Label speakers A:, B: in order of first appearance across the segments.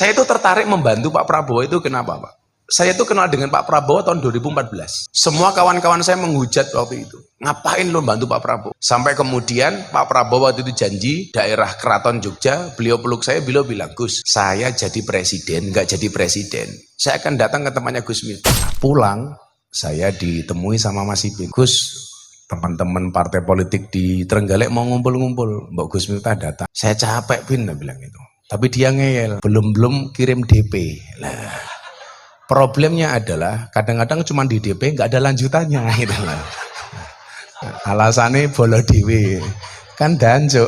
A: Saya itu tertarik membantu Pak Prabowo itu kenapa, Pak? Saya itu kenal dengan Pak Prabowo tahun 2014. Semua kawan-kawan saya menghujat waktu itu. Ngapain lo bantu Pak Prabowo? Sampai kemudian Pak Prabowo waktu itu janji daerah Keraton Jogja, beliau peluk saya, beliau bilang, Gus, saya jadi presiden, nggak jadi presiden. Saya akan datang ke tempatnya Gus Miftah. Pulang, saya ditemui sama Mas Ipin. Gus, teman-teman partai politik di Trenggalek mau ngumpul-ngumpul. Mbak Gus Miftah datang. Saya capek, Pin, dia bilang itu. Tapi dia ngeyel, belum kirim DP. Lah, problemnya adalah kadang-kadang cuma di DP nggak ada lanjutannya gitu lah. Alasannya bolo dewe kan danjo.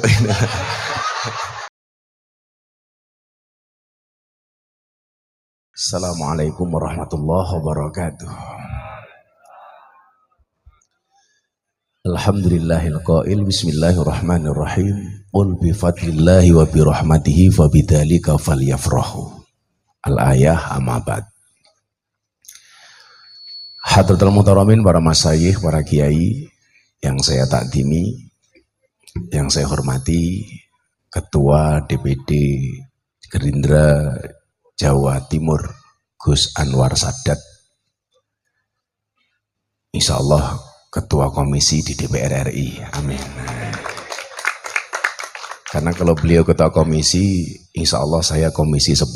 A: Assalamualaikum warahmatullahi wabarakatuh. Alhamdulillahil qail bismillahirrahmanirrahim. Qul bi fadlillahi wa bi rahmatihi fa bidzalika falyafrahu. Al-ayah amma ba'd. Hadratul Muhtaramin, para masyayikh, para kiai yang saya takdimi, yang saya hormati, Ketua DPD Gerindra Jawa Timur Gus Anwar Sadat, insya Allah Ketua Komisi di DPR RI, amin. Karena kalau beliau Ketua Komisi, insya Allah saya Komisi 10%.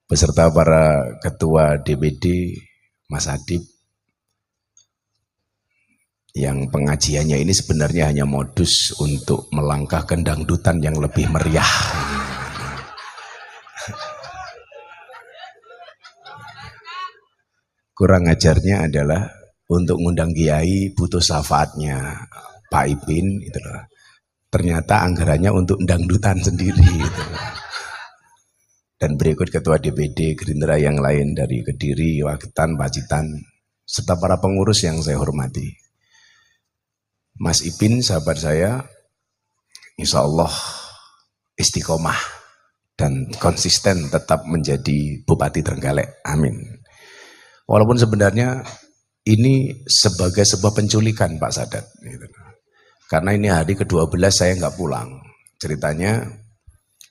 A: Beserta para Ketua DPD, Mas Adib, yang pengajiannya ini sebenarnya hanya modus untuk melangkah ke dangdutan yang lebih meriah. Kurang ajarnya adalah untuk ngundang kiai butuh syafaatnya Pak Ipin, itu loh. Ternyata anggarannya untuk dangdutan sendiri, gitu loh. Dan berikut Ketua DPD Gerindra yang lain dari Kediri, Wagetan, Pacitan, serta para pengurus yang saya hormati. Mas Ipin, sahabat saya, insya Allah istiqomah dan konsisten tetap menjadi Bupati Trenggalek, amin. Walaupun sebenarnya ini sebagai sebuah penculikan Pak Sadat, gitu. Karena ini hari ke-12 saya nggak pulang. Ceritanya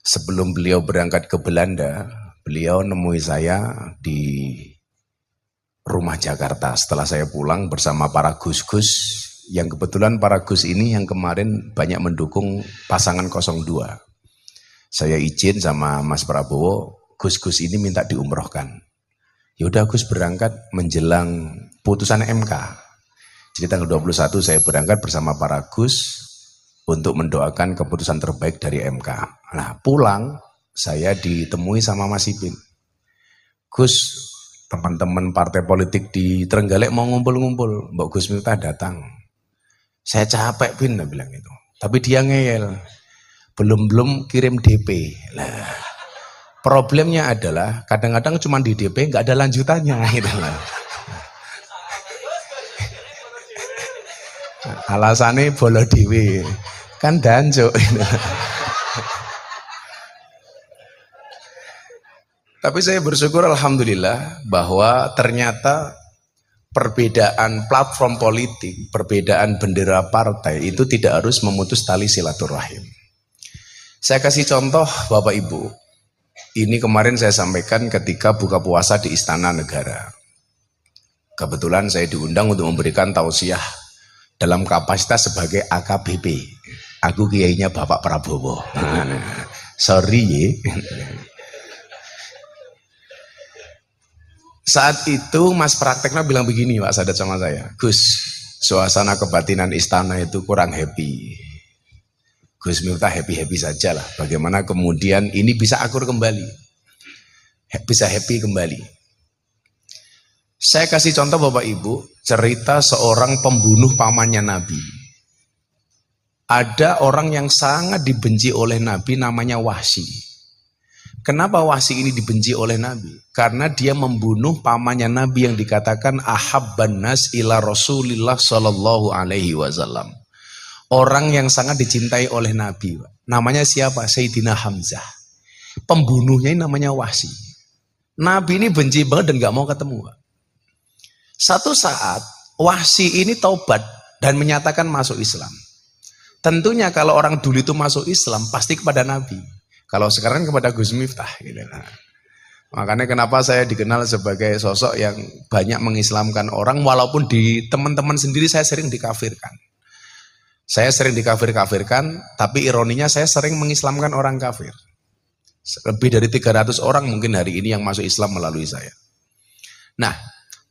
A: sebelum beliau berangkat ke Belanda, beliau nemui saya di rumah Jakarta setelah saya pulang bersama para gus-gus, yang kebetulan para gus ini yang kemarin banyak mendukung pasangan 02. Saya izin sama Mas Prabowo, gus-gus ini minta diumrohkan. Yaudah Gus berangkat menjelang putusan MK. Jadi tanggal 21 saya berangkat bersama para Gus untuk mendoakan keputusan terbaik dari MK. Nah pulang saya ditemui sama Mas Ipin. Gus, teman-teman partai politik di Trenggalek mau ngumpul-ngumpul. Mbak Gus Miftah datang. Saya capek, Pin, dia bilang itu. Tapi dia ngeyel, belum kirim DP. Lah, problemnya adalah kadang-kadang cuma di DP nggak ada lanjutannya, gitu lah. Alasannya bolo dewe kan danjo. Tapi saya bersyukur alhamdulillah bahwa ternyata perbedaan platform politik, perbedaan bendera partai itu tidak harus memutus tali silaturahim. Saya kasih contoh Bapak Ibu. Ini kemarin saya sampaikan ketika buka puasa di Istana Negara. Kebetulan saya diundang untuk memberikan tausiah dalam kapasitas sebagai AKBP. Aku kiainya Bapak Prabowo. Sorry ye. Saat itu Mas Prakteknya bilang begini Pak Sadat sama saya, Gus, suasana kebatinan istana itu kurang happy. Gus Miftah happy-happy saja lah. Bagaimana kemudian ini bisa akur kembali, bisa happy kembali. Saya kasih contoh Bapak Ibu, cerita seorang pembunuh pamannya Nabi. Ada orang yang sangat dibenci oleh Nabi namanya Wahsy. Kenapa Wahsy ini dibenci oleh Nabi? Karena dia membunuh pamannya Nabi yang dikatakan ahabban nas ila Rasulillah sallallahu alaihi wasallam. Orang yang sangat dicintai oleh Nabi. Namanya siapa? Sayyidina Hamzah. Pembunuhnya ini namanya Wahsy. Nabi ini benci banget dan gak mau ketemu. Satu saat Wahsy ini taubat dan menyatakan masuk Islam. Tentunya kalau orang dulu itu masuk Islam pasti kepada Nabi. Kalau sekarang kepada Gus Miftah gitu. Makanya kenapa saya dikenal sebagai sosok yang banyak mengislamkan orang, walaupun di teman-teman sendiri saya sering dikafirkan. Saya sering dikafir-kafirkan, tapi ironinya saya sering mengislamkan orang kafir. Lebih dari 300 orang mungkin hari ini yang masuk Islam melalui saya. Nah,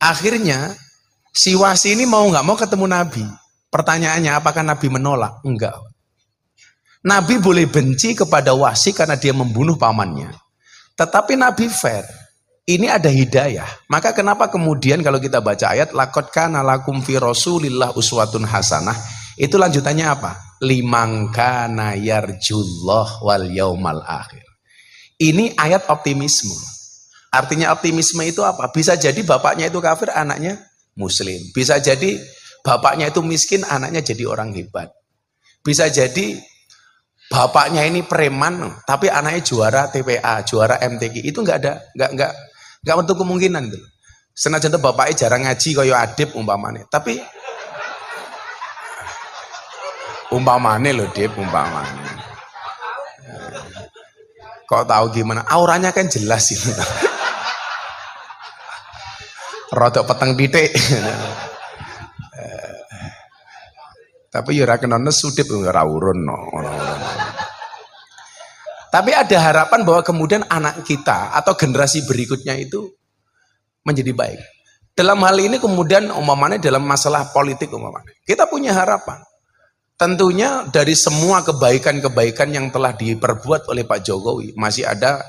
A: akhirnya si Wasi ini mau nggak mau ketemu Nabi. Pertanyaannya, apakah Nabi menolak? Enggak. Nabi boleh benci kepada Wasi karena dia membunuh pamannya. Tetapi Nabi fair. Ini ada hidayah. Maka kenapa kemudian kalau kita baca ayat laqad kana lakum fi Rasulillah uswatun hasanah, itu lanjutannya apa? Liman kana yarjullah wal yaumal akhir. Ini ayat optimisme. Artinya optimisme itu apa? Bisa jadi bapaknya itu kafir, anaknya muslim. Bisa jadi bapaknya itu miskin, anaknya jadi orang hebat. Bisa jadi bapaknya ini preman, tapi anaknya juara TPA, juara MTQ. Itu nggak untuk kemungkinan itu. Senajan itu bapaknya jarang ngaji kaya Adib umpamane. Tapi umpamane loh Dip, umpamane. Kok tahu gimana? Auranya kan jelas itu. Rodok peteng titik. Tapi ya ora kena nesu Dip ora urun no. Tapi ada harapan bahwa kemudian anak kita atau generasi berikutnya itu menjadi baik. Dalam hal ini kemudian umpamanya dalam masalah politik umpamanya, kita punya harapan. Tentunya dari semua kebaikan-kebaikan yang telah diperbuat oleh Pak Jokowi, masih ada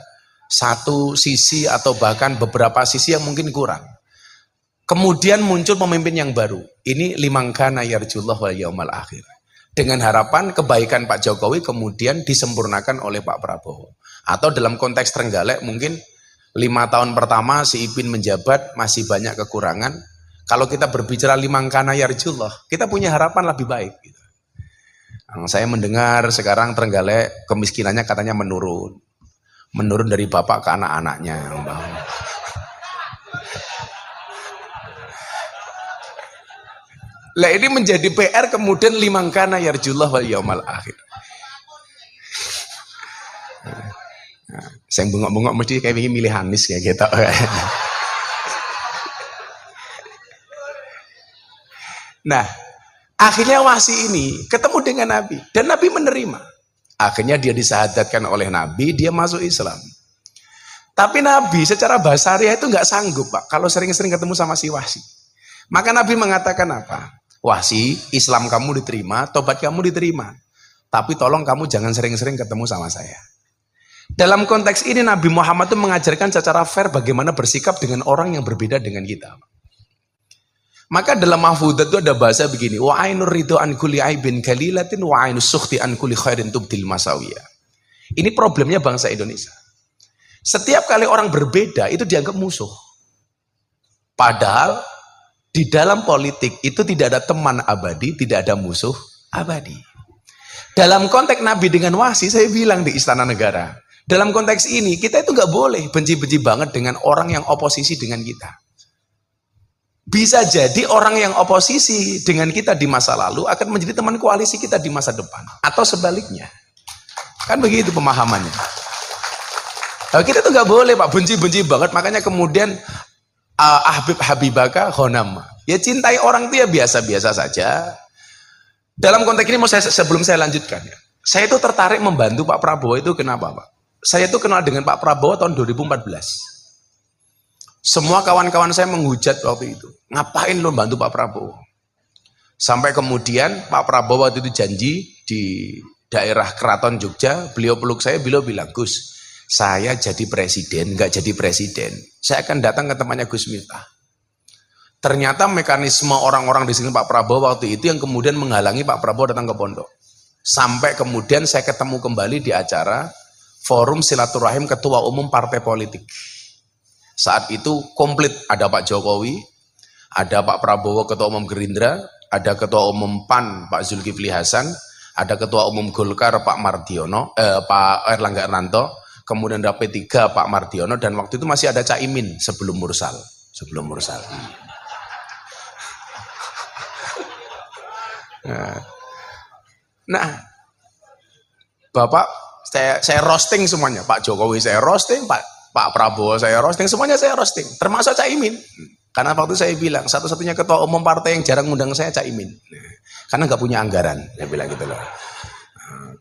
A: satu sisi atau bahkan beberapa sisi yang mungkin kurang. Kemudian muncul pemimpin yang baru. Ini liman kana yarjullah wal yaumal akhir. Dengan harapan kebaikan Pak Jokowi kemudian disempurnakan oleh Pak Prabowo. Atau dalam konteks Trenggalek mungkin 5 tahun pertama si Ipin menjabat masih banyak kekurangan. Kalau kita berbicara liman kana yarjullah, kita punya harapan lebih baik. Saya mendengar sekarang Trenggalek kemiskinannya katanya menurun. Menurun dari bapak ke anak-anaknya. Lah ini menjadi PR kemudian liman kana yarjullah wal yaumal akhir. Saya bengok-bengok mesti kayak ingin milih Hanis kayak gitu. Nah, akhirnya Wasi ini ketemu dengan Nabi dan Nabi menerima. Akhirnya dia disahadatkan oleh Nabi, dia masuk Islam. Tapi Nabi secara basariah itu nggak sanggup Pak kalau sering-sering ketemu sama si Wasi. Maka Nabi mengatakan apa? Wasi, Islam kamu diterima, tobat kamu diterima. Tapi tolong kamu jangan sering-sering ketemu sama saya. Dalam konteks ini Nabi Muhammad itu mengajarkan secara fair bagaimana bersikap dengan orang yang berbeda dengan kita. Maka dalam mahfudzat itu ada bahasa begini, wa ainur ridho an kulli aibin kalilatin wa ainus sukhti an kulli khairin tubdil masawiyah. Ini problemnya bangsa Indonesia. Setiap kali orang berbeda itu dianggap musuh. Padahal di dalam politik itu tidak ada teman abadi, tidak ada musuh abadi. Dalam konteks Nabi dengan Wasi, saya bilang di Istana Negara, dalam konteks ini kita itu nggak boleh benci-benci banget dengan orang yang oposisi dengan kita. Bisa jadi orang yang oposisi dengan kita di masa lalu akan menjadi teman koalisi kita di masa depan. Atau sebaliknya. Kan begitu pemahamannya. Nah, kita tuh nggak boleh Pak, benci-benci banget. Makanya kemudian Habibaka honam. Ya cintai orang itu ya biasa-biasa saja. Dalam konteks ini sebelum saya lanjutkan ya. Saya itu tertarik membantu Pak Prabowo itu kenapa Pak? Saya itu kenal dengan Pak Prabowo tahun 2014. Semua kawan-kawan saya menghujat waktu itu. Ngapain lo bantu Pak Prabowo? Sampai kemudian Pak Prabowo waktu itu janji di daerah Keraton Jogja, beliau peluk saya, beliau bilang, Gus, saya jadi presiden, nggak jadi presiden, saya akan datang ke temannya Gus Miftah. Ternyata mekanisme orang-orang di sini Pak Prabowo waktu itu yang kemudian menghalangi Pak Prabowo datang ke pondok. Sampai kemudian saya ketemu kembali di acara Forum Silaturahim Ketua Umum Partai Politik. Saat itu komplit, ada Pak Jokowi, ada Pak Prabowo Ketua Umum Gerindra, ada Ketua Umum PAN Pak Zulkifli Hasan, ada Ketua Umum Golkar Pak Mardiono, Pak Erlangga Hartarto, kemudian ada P3 Pak Mardiono, dan waktu itu masih ada Caimin sebelum Mursal. Nah, Bapak saya roasting semuanya. Pak Jokowi saya roasting, Pak Prabowo saya roasting, semuanya saya roasting. Termasuk Caimin. Karena waktu saya bilang, satu-satunya ketua umum partai yang jarang ngundang saya Caimin. Karena nggak punya anggaran, saya bilang gitu loh.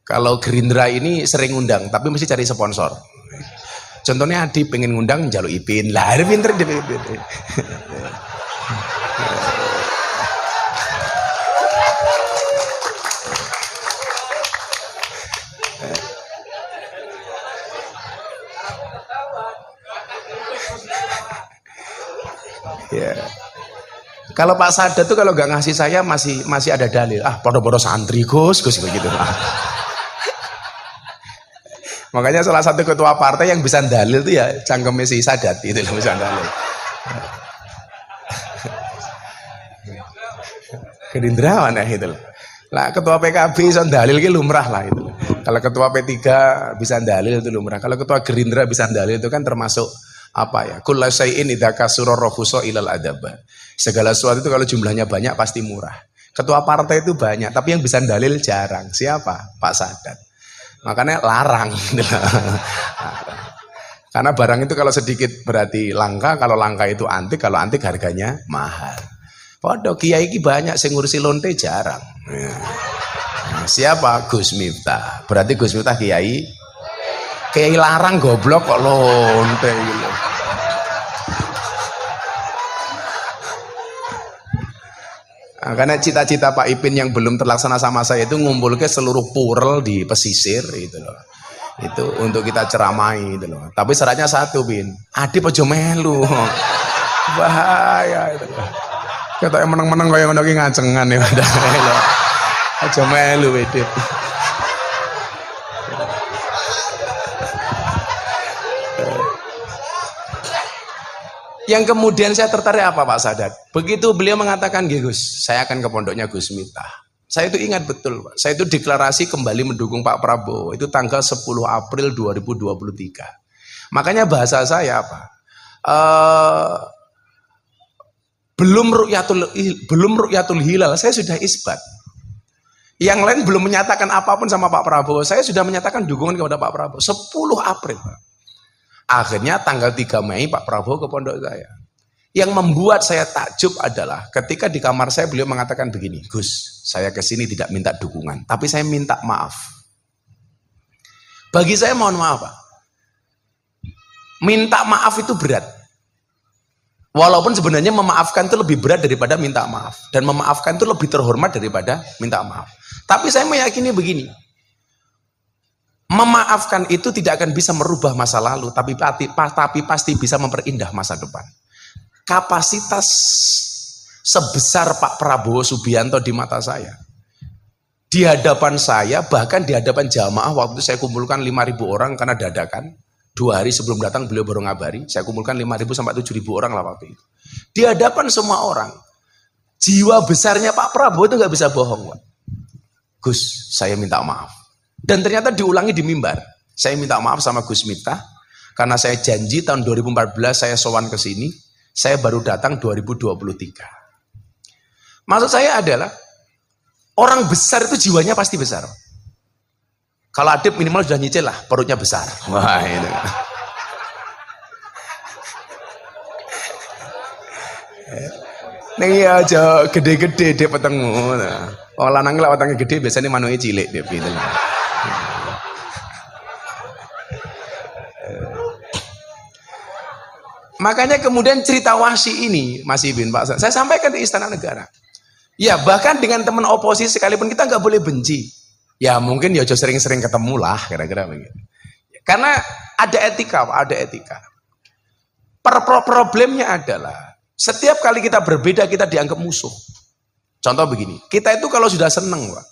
A: Kalau Gerindra ini sering ngundang, tapi mesti cari sponsor. Contohnya Adi pengen ngundang jaluk Ipin. Lah, ada pinter dia. Ya. Kalau Pak Sadat tuh kalau nggak ngasih saya masih ada dalil. Ah, podo-podo santri Gus begitu. Makanya salah satu ketua partai yang bisa dalil tuh ya cangkemnya si Sadat itu loh, bisa dalil. Gerindra mana itu loh. Lah ketua PKB bisa dalil ki lumrah lah itu. Kalau ketua P3 bisa dalil itu lumrah. Kalau ketua Gerindra bisa dalil itu kan termasuk apa ya? Kullu syai'in idza kasura rahusa ilal adab. Segala sesuatu itu kalau jumlahnya banyak pasti murah. Ketua partai itu banyak, tapi yang bisa dalil jarang. Siapa? Pak Sadat. Makanya larang. Karena barang itu kalau sedikit berarti langka, kalau langka itu antik, kalau antik harganya mahal. Waduh, kiai ini banyak sing ngurusi lonte jarang. Nah, siapa? Gus Miftah. Berarti Gus Miftah kiai larang goblok kok lonte gitu. Nah, karena cita-cita Pak Ipin yang belum terlaksana sama saya itu ngumpul ke seluruh purel di pesisir gitu loh. Itu untuk kita ceramai gitu loh. Tapi syaratnya satu, Bin. Adip aja melu. Bahaya itu loh. Kata yang menang-menang kayak ngono ki ngacengan ya padahal. Aja melu Adip. Yang kemudian saya tertarik apa Pak Sadat? Begitu beliau mengatakan, Gus, saya akan ke pondoknya Gus Miftah. Saya itu ingat betul, Pak. Saya itu deklarasi kembali mendukung Pak Prabowo. Itu tanggal 10 April 2023. Makanya bahasa saya apa? Belum ru'yatul hilal, saya sudah isbat. Yang lain belum menyatakan apapun sama Pak Prabowo. Saya sudah menyatakan dukungan kepada Pak Prabowo. 10 April, Pak. Akhirnya tanggal 3 Mei Pak Prabowo ke pondok saya. Yang membuat saya takjub adalah ketika di kamar saya beliau mengatakan begini, Gus, saya kesini tidak minta dukungan, tapi saya minta maaf. Bagi saya mohon maaf Pak, minta maaf itu berat. Walaupun sebenarnya memaafkan itu lebih berat daripada minta maaf. Dan memaafkan itu lebih terhormat daripada minta maaf. Tapi saya meyakini begini, memaafkan itu tidak akan bisa merubah masa lalu, tapi pasti bisa memperindah masa depan. Kapasitas sebesar Pak Prabowo Subianto di mata saya, di hadapan saya, bahkan di hadapan jamaah, waktu itu saya kumpulkan 5.000 orang karena dadakan, 2 hari sebelum datang beliau baru ngabari, saya kumpulkan 5.000 sampai 7.000 orang lah waktu itu. Di hadapan semua orang, jiwa besarnya Pak Prabowo itu nggak bisa bohong, Pak. Gus, saya minta maaf. Dan ternyata diulangi di mimbar. Saya minta maaf sama Gus Miftah karena saya janji tahun 2014 saya sowan ke sini, saya baru datang 2023. Maksud saya adalah orang besar itu jiwanya pasti besar. Kalau Adib minimal sudah nyicil lah, perutnya besar. Wah, ini. Ning ya aja gede-gede dia petengmu. Oh lanang lah wetenge gede biasanya manuke cilik dia gitu. Makanya kemudian cerita Wahsy ini masih bin Pak, saya sampaikan di Istana Negara. Ya bahkan dengan teman oposisi sekalipun kita nggak boleh benci. Ya mungkin ya sering-sering ketemu lah kira-kira begitu. Karena ada etika, ada etika. Problemnya adalah setiap kali kita berbeda kita dianggap musuh. Contoh begini, kita itu kalau sudah seneng, Pak,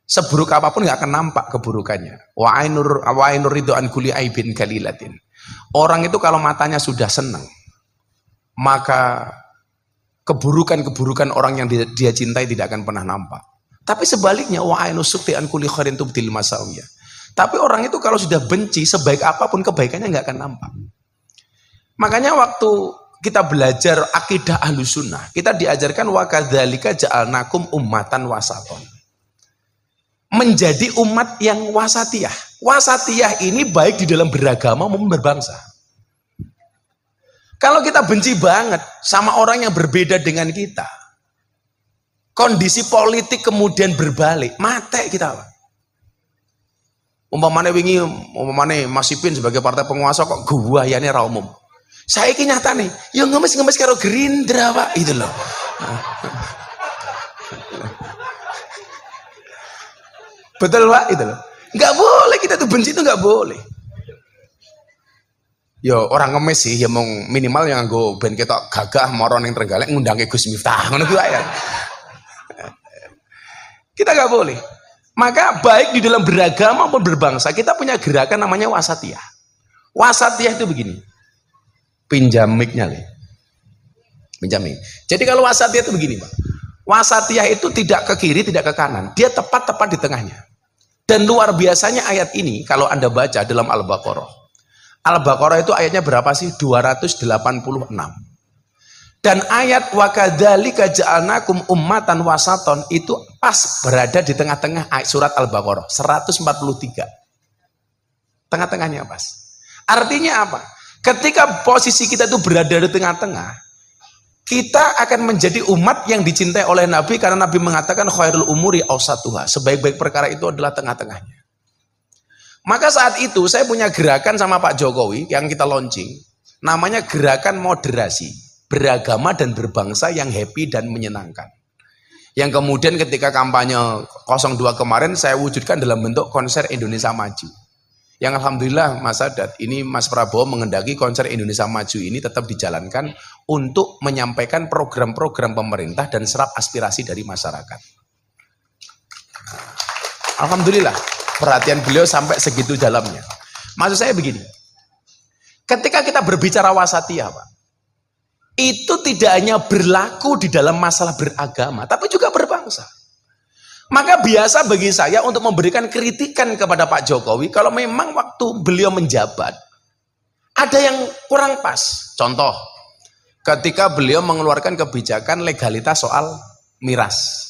A: seburuk apapun nggak akan nampak keburukannya. Wa ainur ridho an kulli aibin kalilatin. Orang itu kalau matanya sudah senang, maka keburukan-keburukan orang yang dia cintai tidak akan pernah nampak. Tapi sebaliknya, wa ainu sukti an kulli khairin tubdil masawiyah. Tapi orang itu kalau sudah benci, sebaik apapun kebaikannya nggak akan nampak. Makanya waktu kita belajar akidah Ahlus Sunnah, kita diajarkan wa kadzalika ja'alnakum ummatan wasaton. menjadi umat yang wasatiyah. Wasatiyah ini baik di dalam beragama maupun berbangsa. Kalau kita benci banget sama orang yang berbeda dengan kita, kondisi politik kemudian berbalik, mate kita, Pak. Umpamane Mas Ipin sebagai partai penguasa kok guayane ra umum. Saiki nyatane ya ngemis-ngemis karo Gerindra, Pak, itu loh. Betul, Pak, itu loh. Enggak boleh kita tuh benci, itu enggak boleh. Ya orang ngemis sih, ya minimal yang nganggo ben ketok gagah moro ning Trenggalek ngundange Gus Miftah, ngono kuwi ae. Kita enggak boleh. Maka baik di dalam beragama maupun berbangsa, kita punya gerakan namanya wasatiyah. Wasatiyah itu begini. Pinjam mic-nya, Le. Pinjam mic. Jadi kalau wasatiyah itu begini, Pak. Wasatiyah itu tidak ke kiri, tidak ke kanan. Dia tepat-tepat di tengahnya. Dan luar biasanya ayat ini, kalau Anda baca dalam Al-Baqarah. Al-Baqarah itu ayatnya berapa sih? 286. Dan ayat wa kadzalika ja'alnakum ummatan wasaton itu pas berada di tengah-tengah ayat surat Al-Baqarah 143. Tengah-tengahnya pas. Artinya apa? Ketika posisi kita itu berada di tengah-tengah, kita akan menjadi umat yang dicintai oleh Nabi karena Nabi mengatakan khairul umuri awsatuha. Sebaik-baik perkara itu adalah tengah-tengahnya. Maka saat itu saya punya gerakan sama Pak Jokowi yang kita launching, namanya gerakan moderasi. Beragama dan berbangsa yang happy dan menyenangkan. Yang kemudian ketika kampanye 02 kemarin saya wujudkan dalam bentuk konser Indonesia Maju. Yang alhamdulillah Mas Sadat, ini Mas Prabowo mengendaki konser Indonesia Maju ini tetap dijalankan untuk menyampaikan program-program pemerintah dan serap aspirasi dari masyarakat. Alhamdulillah, perhatian beliau sampai segitu dalamnya. Maksud saya begini, ketika kita berbicara wasatiyah, Pak, itu tidak hanya berlaku di dalam masalah beragama, tapi juga berbangsa. Maka biasa bagi saya untuk memberikan kritikan kepada Pak Jokowi, kalau memang waktu beliau menjabat, ada yang kurang pas. Contoh, ketika beliau mengeluarkan kebijakan legalitas soal miras.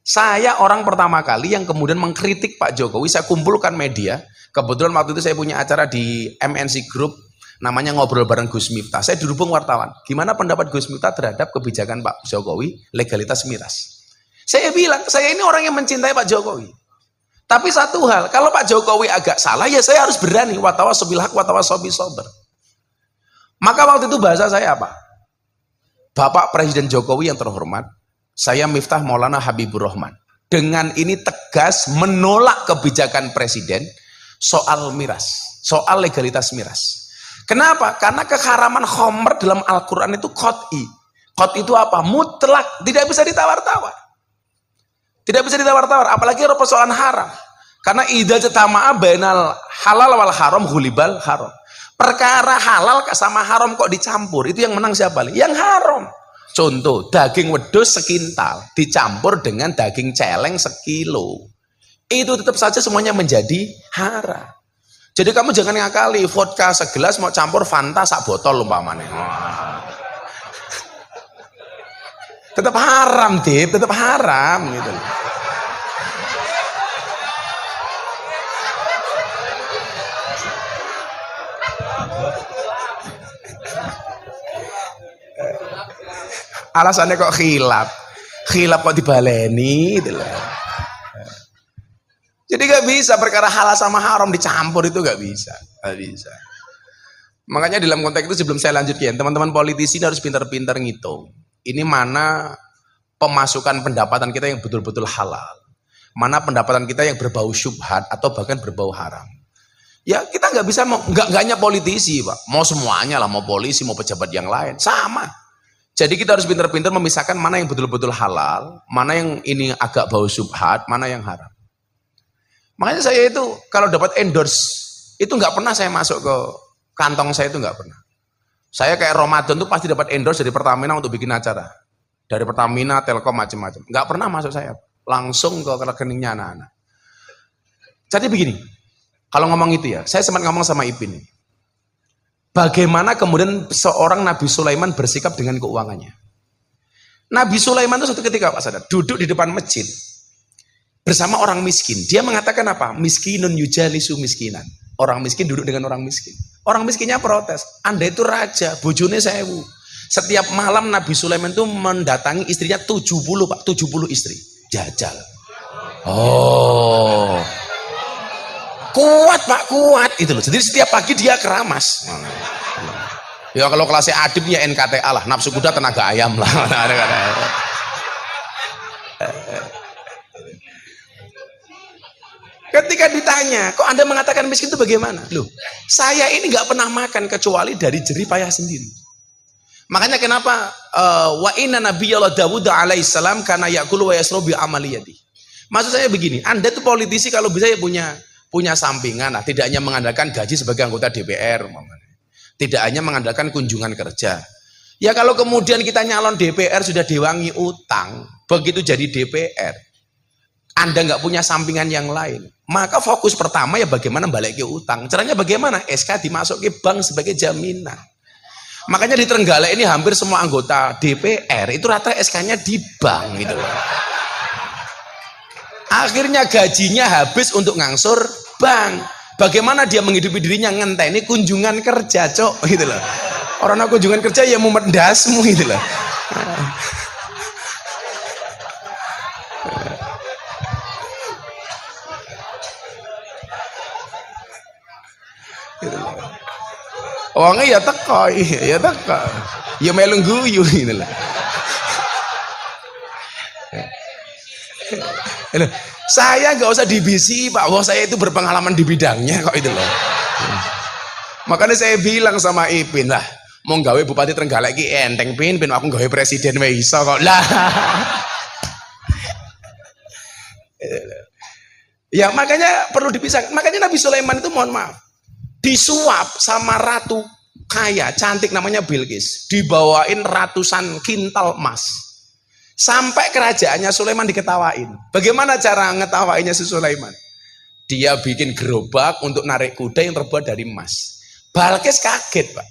A: Saya orang pertama kali yang kemudian mengkritik Pak Jokowi, saya kumpulkan media, kebetulan waktu itu saya punya acara di MNC Group, namanya ngobrol bareng Gus Miftah. Saya dihubung wartawan. Gimana pendapat Gus Miftah terhadap kebijakan Pak Jokowi legalitas miras? Saya bilang, saya ini orang yang mencintai Pak Jokowi. Tapi satu hal, kalau Pak Jokowi agak salah, ya saya harus berani. Watawasobil haq, watawasobil sober. Maka waktu itu bahasa saya apa? Bapak Presiden Jokowi yang terhormat, saya Miftah Maulana Habibur Rahman. Dengan ini tegas menolak kebijakan Presiden soal miras, soal legalitas miras. Kenapa? Karena keharaman khamr dalam Al-Quran itu qat'i. Qat itu apa? Mutlak, tidak bisa ditawar-tawar. Tidak bisa ditawar-tawar, apalagi persoalan haram. Karena idza jatama'a bainal halal wal haram hulibal haram. Perkara halal sama haram kok dicampur, itu yang menang siapa? Yang haram. Contoh, daging wedhus sekintal dicampur dengan daging celeng sekilo. Itu tetap saja semuanya menjadi haram. Jadi kamu jangan ngakali, vodka segelas mau campur Fanta sak botol umpamanya. Tetap haram, Dip, tetap haram gitu. Alasannya kok khilaf kok dibaleni gitu loh. Jadi gak bisa perkara halal sama haram dicampur, itu gak bisa, gak bisa. Makanya dalam konteks itu sebelum saya lanjutkan, teman-teman politisi ini harus pintar-pintar ngitung. Ini mana pemasukan pendapatan kita yang betul-betul halal, mana pendapatan kita yang berbau syubhat atau bahkan berbau haram. Ya kita nggak bisa, nggak hanya politisi, Pak. Mau semuanya lah, mau polisi, mau pejabat yang lain, sama. Jadi kita harus pintar-pintar memisahkan mana yang betul-betul halal, mana yang ini agak bau syubhat, mana yang haram. Makanya saya itu kalau dapat endorse itu nggak pernah saya masuk ke kantong saya, itu nggak pernah. Saya kayak Ramadan tuh pasti dapat endorse dari Pertamina untuk bikin acara, dari Pertamina, Telkom, macam-macam. Nggak pernah masuk saya, langsung ke rekeningnya anak-anak. Jadi begini, kalau ngomong itu ya, saya sempat ngomong sama Ipin. Bagaimana kemudian seorang Nabi Sulaiman bersikap dengan keuangannya? Nabi Sulaiman itu suatu ketika Pak Sadat duduk di depan masjid. bersama orang miskin. Dia mengatakan apa? Miskinun yujalisu miskinan. Orang miskin duduk dengan orang miskin. Orang miskinnya protes. Anda itu raja, bojone 1000. Setiap malam Nabi Sulaiman itu mendatangi istrinya 70 Pak, 70 istri. Jajal. Oh. Kuat Pak, kuat itu loh. Jadi setiap pagi dia keramas. Ya kalau kelasnya adib ya NKTA lah, nafsu kuda tenaga ayam lah. Ketika ditanya, kok Anda mengatakan miskin itu bagaimana? Loh, saya ini nggak pernah makan kecuali dari jerih payah sendiri. Makanya kenapa wa inna nabiyallah Dawud alaihissalam karena yakulu wa yasrobi amaliyati. Maksud saya begini, Anda tuh politisi kalau bisa ya punya sampingan, nah, tidak hanya mengandalkan gaji sebagai anggota DPR, tidak hanya mengandalkan kunjungan kerja. Ya kalau kemudian kita nyalon DPR sudah diwangi utang, begitu jadi DPR, Anda nggak punya sampingan yang lain, maka fokus pertama ya bagaimana balik ke utang. Caranya bagaimana? SK dimasuk ke bank sebagai jaminan. Makanya di Trenggalek ini hampir semua anggota DPR itu rata SK-nya di bank gitu loh. Akhirnya gajinya habis untuk ngangsur bank. Bagaimana dia menghidupi dirinya? Ngenteni kunjungan kerja, cok, gitu loh. Orang kunjungan kerja ya mau mendasmu gitu loh. Orangnya ya teko, ya teko. Ya melu guyu gitu loh. Saya nggak usah dibisi Pak, wah saya itu berpengalaman di bidangnya kok itu loh. Makanya saya bilang sama Ipin lah, mau gawe Bupati Trenggalek ki enteng pin aku gawe presiden wae iso kok lah. Ya makanya perlu dipisahkan. Makanya Nabi Sulaiman itu mohon maaf disuap sama ratu kaya cantik namanya Bilqis, dibawain ratusan kintal emas. Sampai kerajaannya Sulaiman diketawain. Bagaimana cara ngetawainnya si Sulaiman? Dia bikin gerobak untuk narik kuda yang terbuat dari emas. Balkis kaget Pak.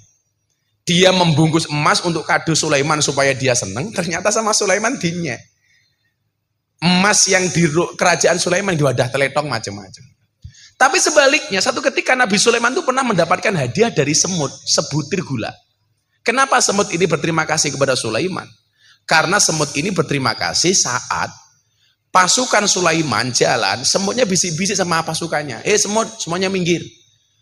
A: Dia membungkus emas untuk kado Sulaiman supaya dia seneng. Ternyata sama Sulaiman dinyek. Emas yang di kerajaan Sulaiman di wadah teletong macam-macam. Tapi sebaliknya satu ketika Nabi Sulaiman itu pernah mendapatkan hadiah dari semut, sebutir gula. Kenapa semut ini berterima kasih kepada Sulaiman? Karena semut ini berterima kasih saat pasukan Sulaiman jalan, semutnya bisik-bisik sama pasukannya. Semut, semuanya minggir.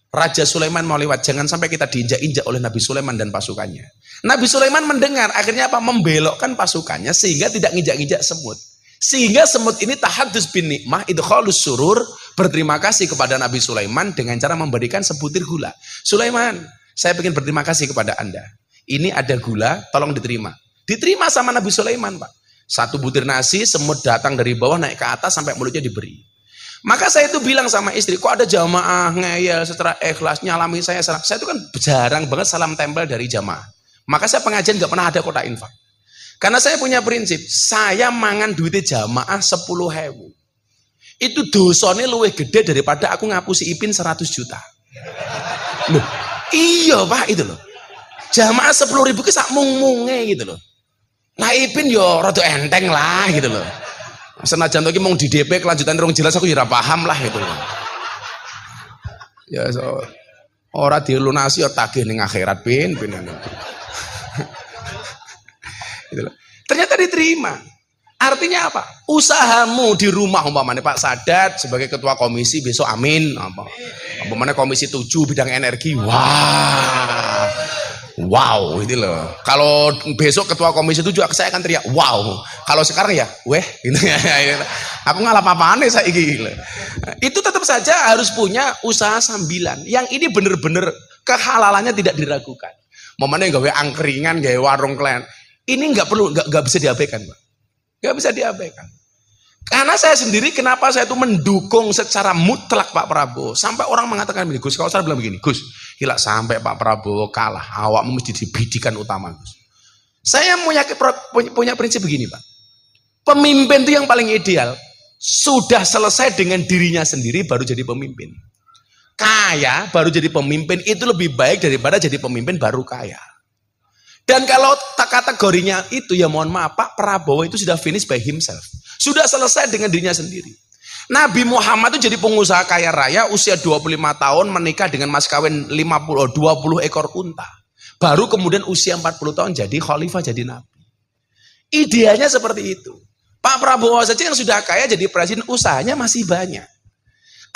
A: Raja Sulaiman mau lewat, jangan sampai kita diinjak-injak oleh Nabi Sulaiman dan pasukannya. Nabi Sulaiman mendengar, akhirnya apa? Membelokkan pasukannya sehingga tidak nginjak-injak semut. Sehingga semut ini tahadus bin nikmah, idkhalus surur, berterima kasih kepada Nabi Sulaiman dengan cara memberikan sebutir gula. Sulaiman, saya ingin berterima kasih kepada Anda. Ini ada gula, tolong diterima. Diterima sama Nabi Sulaiman Pak. Satu butir nasi, semut datang dari bawah naik ke atas sampai mulutnya diberi. Maka saya itu bilang sama istri, kok ada jamaah ngeyel secara ikhlas nyalami saya. Saya itu kan jarang banget salam tempel dari jamaah. Maka saya pengajian nggak pernah ada kotak infak. Karena saya punya prinsip, saya mangan duitnya jamaah 10.000. Itu dosanya luwih gede daripada aku ngapusi Ipin 100 juta. Loh, iya Pak itu loh. Jamaah 10.000 itu sak mung-munge gitu loh. Nah Ipin yo rada enteng lah gitu loh. Senajan to ki mung di DP kelanjutan rong jelas aku ya ora paham lah gitu loh. Ya so ora dilunasi ya tagih ning akhirat pin. Gitu loh. Ternyata diterima. Artinya apa? Usahamu di rumah umpamanya Pak Sadat sebagai ketua komisi besok amin apa. Umpamanya komisi 7 bidang energi. Wah. Wow, itu loh. Kalau besok ketua komisi 7 saya akan teriak wow. Kalau sekarang ya, weh gitu ya. Aku ngalah apa-apaan nih saya gitu. Itu tetap saja harus punya usaha sambilan. Yang ini bener-bener kehalalannya tidak diragukan. Momennya gawe angkringan, gawe warung klien. Ini nggak bisa diabaikan, Pak. Nggak bisa diabaikan. Karena saya sendiri kenapa saya itu mendukung secara mutlak Pak Prabowo. Sampai orang mengatakan begini, Gus, kalau saya bilang begini, Gus, gila sampai Pak Prabowo kalah, awakmu mesti dibidikan utama, Gus. Saya punya prinsip begini, Pak. Pemimpin itu yang paling ideal, sudah selesai dengan dirinya sendiri baru jadi pemimpin. Kaya baru jadi pemimpin itu lebih baik daripada jadi pemimpin baru kaya. Dan kalau kategorinya itu ya mohon maaf Pak Prabowo itu sudah finish by himself. Sudah selesai dengan dirinya sendiri. Nabi Muhammad itu jadi pengusaha kaya raya usia 25 tahun menikah dengan mas kawin 20 ekor unta. Baru kemudian usia 40 tahun jadi khalifah, jadi nabi. Ideanya seperti itu. Pak Prabowo saja yang sudah kaya jadi presiden, usahanya masih banyak.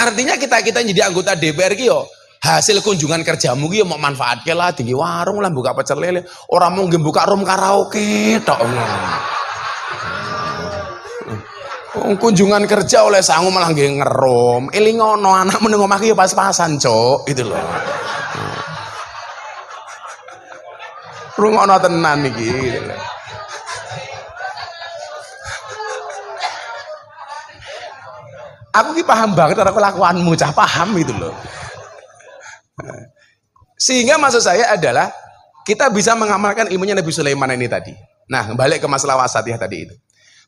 A: Artinya kita yang jadi anggota DPR yo hasil kunjungan kerjamu yo mau manfaatnya lah, tinggi warung lah, buka pecel lele, orang mau buka room karaoke tok. Kunjungan kerja oleh sangu malah nggih ngerom. Elingono anak meneng omah ki pas-pasan, Cuk, gitu loh. Rungono tenan iki. Aku ki paham banget cara kelakuanmu, cah paham gitu loh. Sehingga maksud saya adalah kita bisa mengamalkan ilmunya Nabi Sulaiman ini tadi. Nah, balik ke masalah wasatiyah tadi itu.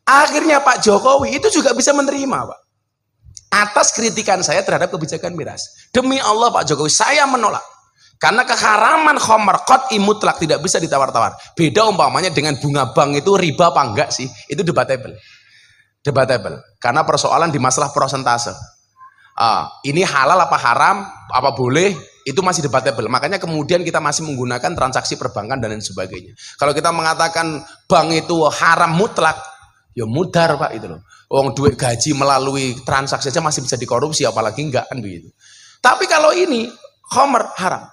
A: Akhirnya Pak Jokowi itu juga bisa menerima, Pak, atas kritikan saya terhadap kebijakan miras. Demi Allah Pak Jokowi, saya menolak. Karena keharaman khamr qat'i mutlak tidak bisa ditawar-tawar. Beda umpamanya dengan bunga bank itu riba apa enggak sih? Itu debatable. Debatable. Karena persoalan di masalah persentase. Ini halal apa haram, apa boleh, itu masih debatable. Makanya kemudian kita masih menggunakan transaksi perbankan dan lain sebagainya. Kalau kita mengatakan bank itu haram mutlak, ya mudar Pak itu loh. Uang duit gaji melalui transaksi saja masih bisa dikorupsi, apalagi enggak kan begitu. Tapi kalau ini khamr haram.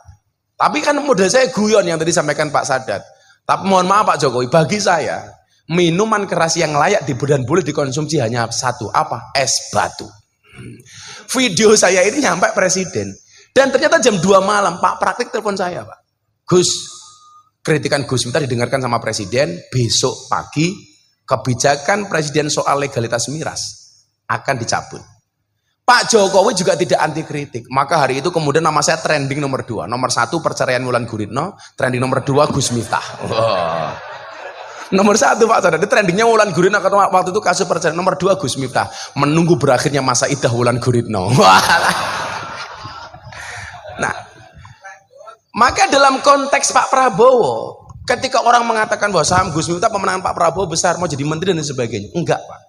A: Tapi kan model saya guyon yang tadi sampaikan Pak Sadat. Tapi mohon maaf Pak Jokowi, bagi saya minuman keras yang layak dan boleh dikonsumsi hanya satu, apa? Es batu. Video saya ini nyampe presiden dan ternyata jam 2 malam Pak Praktik telepon saya, Pak. Gus, kritikan Gus minta didengarkan sama presiden, besok pagi kebijakan presiden soal legalitas miras akan dicabut. Pak Jokowi juga tidak anti kritik, maka hari itu kemudian nama saya trending nomor 2. Nomor 1 perceraian Wulan Guritno, trending nomor 2 Gus Miftah. Nomor 1 Pak Saudara, trendingnya Wulan Guritno waktu itu kasus perceraian. Nomor 2 Gus Miftah, menunggu berakhirnya masa idah Wulan Guritno. Nah, maka dalam konteks Pak Prabowo, ketika orang mengatakan bahwa saham Gus Miftah pemenangan Pak Prabowo besar, mau jadi menteri dan sebagainya, enggak Pak.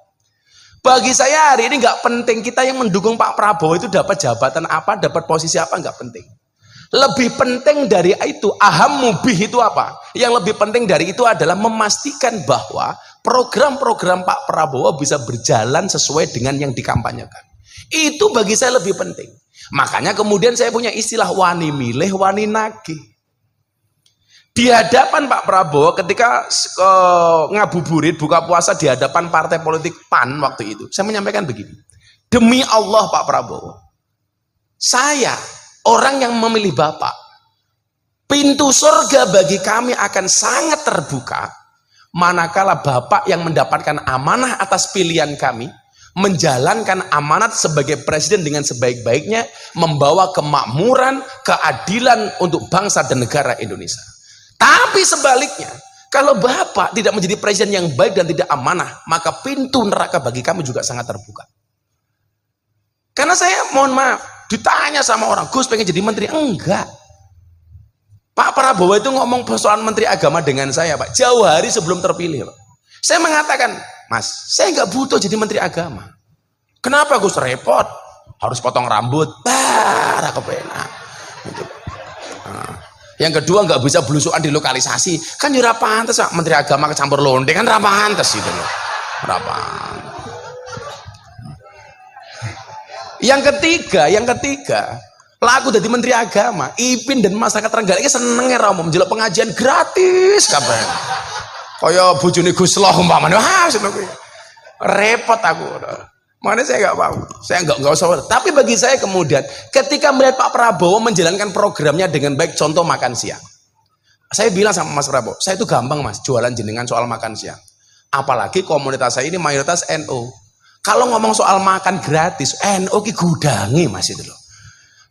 A: Bagi saya hari ini enggak penting kita yang mendukung Pak Prabowo itu dapat jabatan apa, dapat posisi apa, enggak penting. Lebih penting dari itu, aham mubih itu apa? Yang lebih penting dari itu adalah memastikan bahwa program-program Pak Prabowo bisa berjalan sesuai dengan yang dikampanyekan. Itu bagi saya lebih penting. Makanya kemudian saya punya istilah wani milih, wani nagih. Di hadapan Pak Prabowo ketika ngabuburit buka puasa di hadapan partai politik PAN waktu itu, saya menyampaikan begini. Demi Allah Pak Prabowo, saya orang yang memilih Bapak, pintu surga bagi kami akan sangat terbuka manakala Bapak yang mendapatkan amanah atas pilihan kami, menjalankan amanat sebagai presiden dengan sebaik-baiknya, membawa kemakmuran, keadilan untuk bangsa dan negara Indonesia. Tapi sebaliknya, kalau Bapak tidak menjadi presiden yang baik dan tidak amanah, maka pintu neraka bagi kami juga sangat terbuka. Karena saya mohon maaf, ditanya sama orang, Gus pengen jadi menteri? Enggak. Pak Prabowo itu ngomong persoalan menteri agama dengan saya, Pak, jauh hari sebelum terpilih, Pak. Saya mengatakan, Mas, saya nggak butuh jadi menteri agama. Kenapa Gus? Repot, harus potong rambut, parah kepenak. Gitu. Yang kedua nggak bisa belusukan di lokalisasi, kan jurah pantas Pak. Menteri agama kecampur londe kan pantas gitu loh. Yang ketiga, laku dari menteri agama, Ipin dan masyarakat Trenggalek senengnya ramu menjelok pengajian gratis kapan. Kaya bojone Gus Loh umpamane, repot aku. Makanya saya nggak mau, saya nggak usah. Tapi bagi saya kemudian, ketika melihat Pak Prabowo menjalankan programnya dengan baik, contoh makan siang, saya bilang sama Mas Prabowo, saya itu gampang Mas, jualan jenengan soal makan siang. Apalagi komunitas saya ini mayoritas NU. Kalau ngomong soal makan gratis, NU ki gudangi Mas itu loh.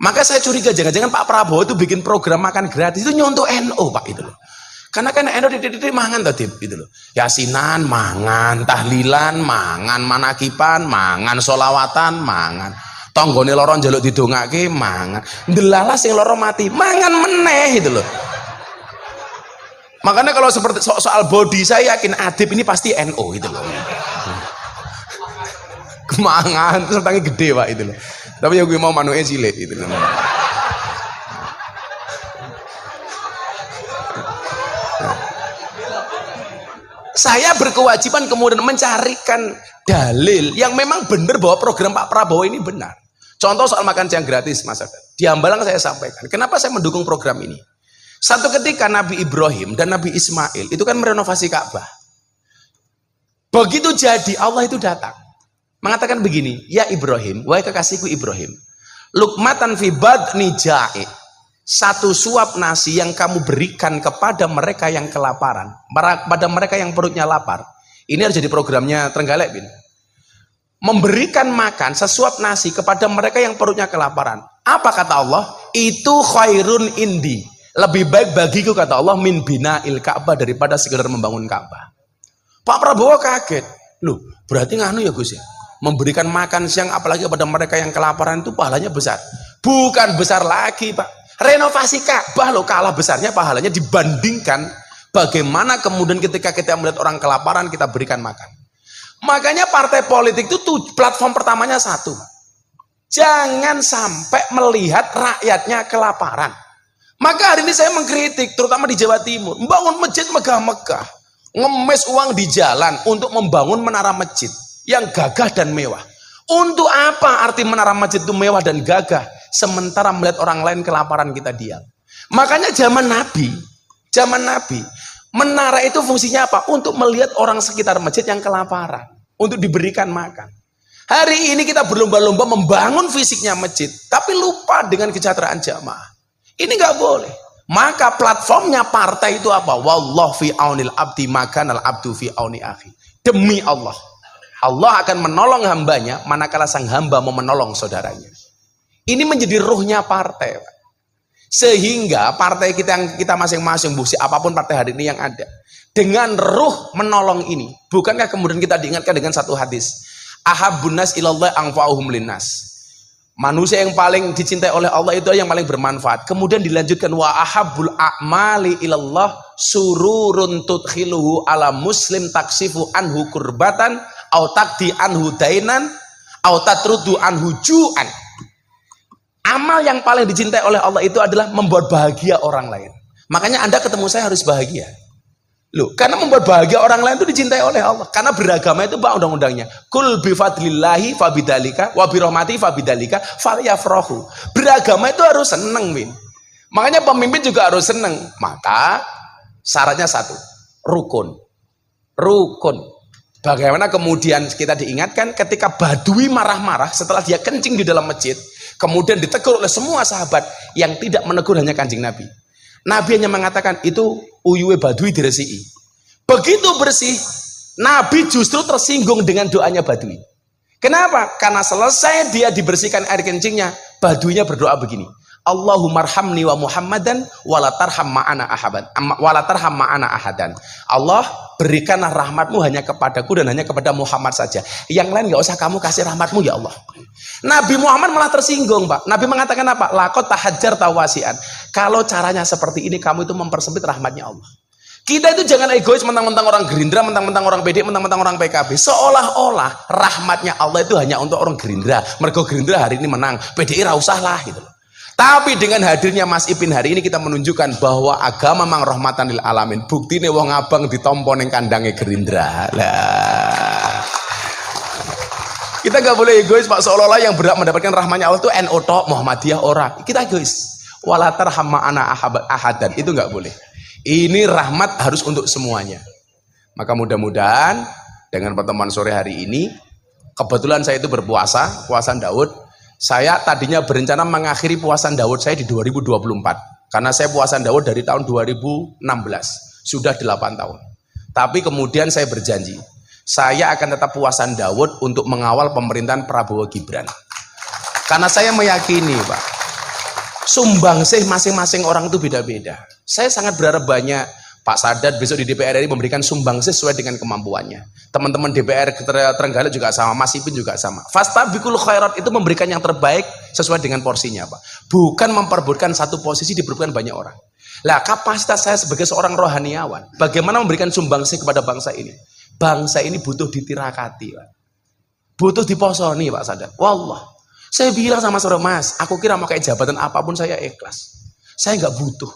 A: Maka saya curiga jangan-jangan Pak Prabowo itu bikin program makan gratis itu nyontoh NU Pak itu loh. Karena kan NU titik-titik mangan tadi gitu loh. Yasinan mangan, tahlilan mangan, manakipan mangan, solawatan mangan. Tonggone loro njaluk didongake mangan. Ndelalah sing loro mati mangan meneh gitu loh. Makanya kalau seperti soal body saya yakin Adib ini pasti NU gitu loh. Mangan terus tangi gede Pak itu loh. Tapi yang gue mau manuke cilik itu loh. Saya berkewajiban kemudian mencarikan dalil yang memang benar bahwa program Pak Prabowo ini benar. Contoh soal makan siang gratis, Mas Adam. Di Hambalang saya sampaikan, kenapa saya mendukung program ini. Satu ketika Nabi Ibrahim dan Nabi Ismail itu kan merenovasi Ka'bah. Begitu jadi Allah itu datang. Mengatakan begini, ya Ibrahim, wahai kekasihku Ibrahim, lukmatan fi badni ja'i. Satu suap nasi yang kamu berikan kepada mereka yang kelaparan, pada mereka yang perutnya lapar. Ini harus jadi programnya Trenggalek, Bin. Memberikan makan sesuap nasi kepada mereka yang perutnya kelaparan. Apa kata Allah? Itu khairun indi. Lebih baik bagiku kata Allah min bina'il Ka'bah daripada sekedar membangun Ka'bah. Pak Prabowo kaget. Loh, berarti nganu ya Gus ya? Memberikan makan siang apalagi kepada mereka yang kelaparan itu pahalanya besar. Bukan besar lagi, Pak. Renovasi Ka'bah loh kalah besarnya pahalanya dibandingkan bagaimana kemudian ketika kita melihat orang kelaparan kita berikan makan. Makanya partai politik itu platform pertamanya satu. Jangan sampai melihat rakyatnya kelaparan. Maka hari ini saya mengkritik terutama di Jawa Timur, membangun masjid megah-megah, ngemis uang di jalan untuk membangun menara masjid yang gagah dan mewah. Untuk apa arti menara masjid itu mewah dan gagah sementara melihat orang lain kelaparan kita diam? Makanya zaman Nabi menara itu fungsinya apa? Untuk melihat orang sekitar masjid yang kelaparan, untuk diberikan makan. Hari ini kita berlomba-lomba membangun fisiknya masjid tapi lupa dengan kesejahteraan jamaah. Ini nggak boleh. Maka platformnya partai itu apa? Wallahu fi aunil abdi makanal abdu fi auni akhi. Demi Allah, Allah akan menolong hambanya manakala sang hamba mau menolong saudaranya. Ini menjadi ruhnya partai, Pak. Sehingga partai kita yang kita masing-masing, busi apapun partai hari ini yang ada, dengan ruh menolong ini, bukankah kemudian kita diingatkan dengan satu hadis, ahabbun nas ilallah anfa'uhum linnas. Manusia yang paling dicintai oleh Allah itu yang paling bermanfaat. Kemudian dilanjutkan wa ahabbul a'mali ilallah sururun tudkhiluhu ala muslim taksifu anhu kurbatan au takdi anhu dainan au tatrudu anhu ju'an. Amal yang paling dicintai oleh Allah itu adalah membuat bahagia orang lain. Makanya Anda ketemu saya harus bahagia. Loh, karena membuat bahagia orang lain itu dicintai oleh Allah. Karena beragama itu Pak undang-undangnya. Kul bi fadlillahi fabidalika wa bi rahmati fabidalika falyafrahu. Beragama itu harus seneng, Min. Makanya pemimpin juga harus seneng. Maka syaratnya satu, rukun. Rukun. Bagaimana kemudian kita diingatkan ketika Badui marah-marah setelah dia kencing di dalam masjid, kemudian ditegur oleh semua sahabat yang tidak menegur hanya Kanjeng Nabi. Nabi hanya mengatakan itu uyuwe Badui diresiki. Begitu bersih, Nabi justru tersinggung dengan doanya Badui. Kenapa? Karena selesai dia dibersihkan air kencingnya, Baduinya berdoa begini. Allahumarhamni wa Muhammadan walatarham ma'ana ahadan. Allah, berikanlah rahmatmu hanya kepadaku dan hanya kepada Muhammad saja. Yang lain nggak usah kamu kasih rahmatmu ya Allah. Nabi Muhammad malah tersinggung, Pak. Nabi mengatakan apa? Lakot tahajjar tawasian. Kalau caranya seperti ini, kamu itu mempersempit rahmatnya Allah. Kita itu jangan egois mentang-mentang orang Gerindra, mentang-mentang orang PD, mentang-mentang orang PKB. Seolah-olah rahmatnya Allah itu hanya untuk orang Gerindra. Mergo Gerindra hari ini menang, PDI ra usah lah gitu. Tapi dengan hadirnya Mas Ipin hari ini kita menunjukkan bahwa agama mang rahmatan lil alamin. Buktine wong abang ditompo ning kandange Gerindra. Lah. Kita nggak boleh egois, Pak. Seolah-olah yang berhak mendapatkan rahmatnya Allah itu NU tok, Muhammadiyah ora. Kita egois. Walatarham ma'ana ahadan, itu nggak boleh. Ini rahmat harus untuk semuanya. Maka mudah-mudahan dengan pertemuan sore hari ini, kebetulan saya itu berpuasa, puasa Daud. Saya tadinya berencana mengakhiri puasan Daud saya di 2024. Karena saya puasan Daud dari tahun 2016. Sudah 8 tahun. Tapi kemudian saya berjanji, saya akan tetap puasan Daud untuk mengawal pemerintahan Prabowo Gibran. Karena saya meyakini, Pak, sumbangsih masing-masing orang itu beda-beda. Saya sangat berharap banyak Pak Sadat besok di DPR RI memberikan sumbangsih sesuai dengan kemampuannya. Teman-teman DPR Trenggalek juga sama, Mas Ipin juga sama. Fastabiqul khairat itu memberikan yang terbaik sesuai dengan porsinya, Pak. Bukan memperebutkan satu posisi diperebutkan banyak orang. Lah, kapasitas saya sebagai seorang rohaniawan, bagaimana memberikan sumbangsih kepada bangsa ini? Bangsa ini butuh ditirakati, Pak. butuh diposoni Pak Sadar. Wallah. Saya bilang sama saudara, Mas, aku kira mau kayak jabatan apapun saya ikhlas. Saya nggak butuh.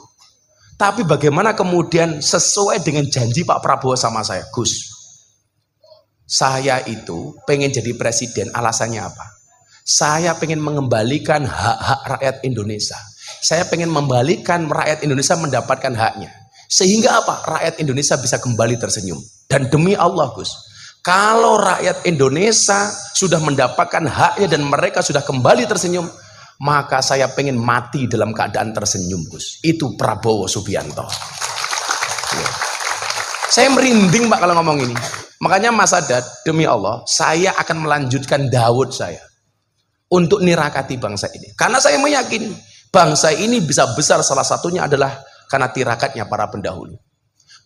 A: Tapi bagaimana kemudian sesuai dengan janji Pak Prabowo sama saya, Gus, saya itu pengen jadi presiden, alasannya apa? Saya pengen mengembalikan hak-hak rakyat Indonesia. Saya pengen membalikan rakyat Indonesia mendapatkan haknya. Sehingga apa? Rakyat Indonesia bisa kembali tersenyum. Dan demi Allah, Gus, kalau rakyat Indonesia sudah mendapatkan haknya dan mereka sudah kembali tersenyum, maka saya pengen mati dalam keadaan tersenyum, Gus. Itu Prabowo Subianto. Ya. Saya merinding Pak kalau ngomong ini. Makanya Mas Sadat, demi Allah, saya akan melanjutkan Daud saya untuk nirakati bangsa ini. Karena saya meyakini bangsa ini bisa besar, salah satunya adalah karena tirakatnya para pendahulu.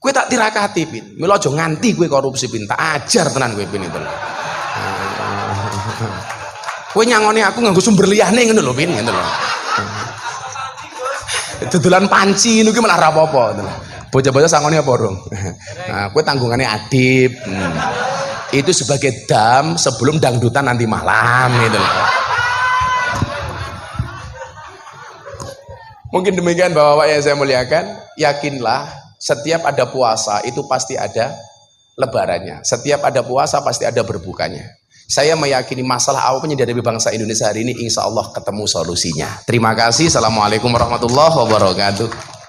A: Kue tak tirakati pin, milo aja nganti kue korupsi pin, tak ajar tenan kue pin itu. Kue nyangoni aku nganggo sumber liyane ngono lho pin, ngono lho. Dodolan panci niku malah ra apa-apa ngono. Bocah-bocah sangone apa dong? Nah, kue tanggungannya adib. Itu sebagai dam sebelum dangdutan nanti malam gitu loh. Mungkin demikian Bapak-bapak yang saya muliakan, yakinlah setiap ada puasa itu pasti ada lebarannya. Setiap ada puasa pasti ada berbukanya. Saya meyakini masalah apapun yang dihadapi bangsa Indonesia hari ini insya Allah ketemu solusinya. Terima kasih. Assalamualaikum warahmatullahi wabarakatuh.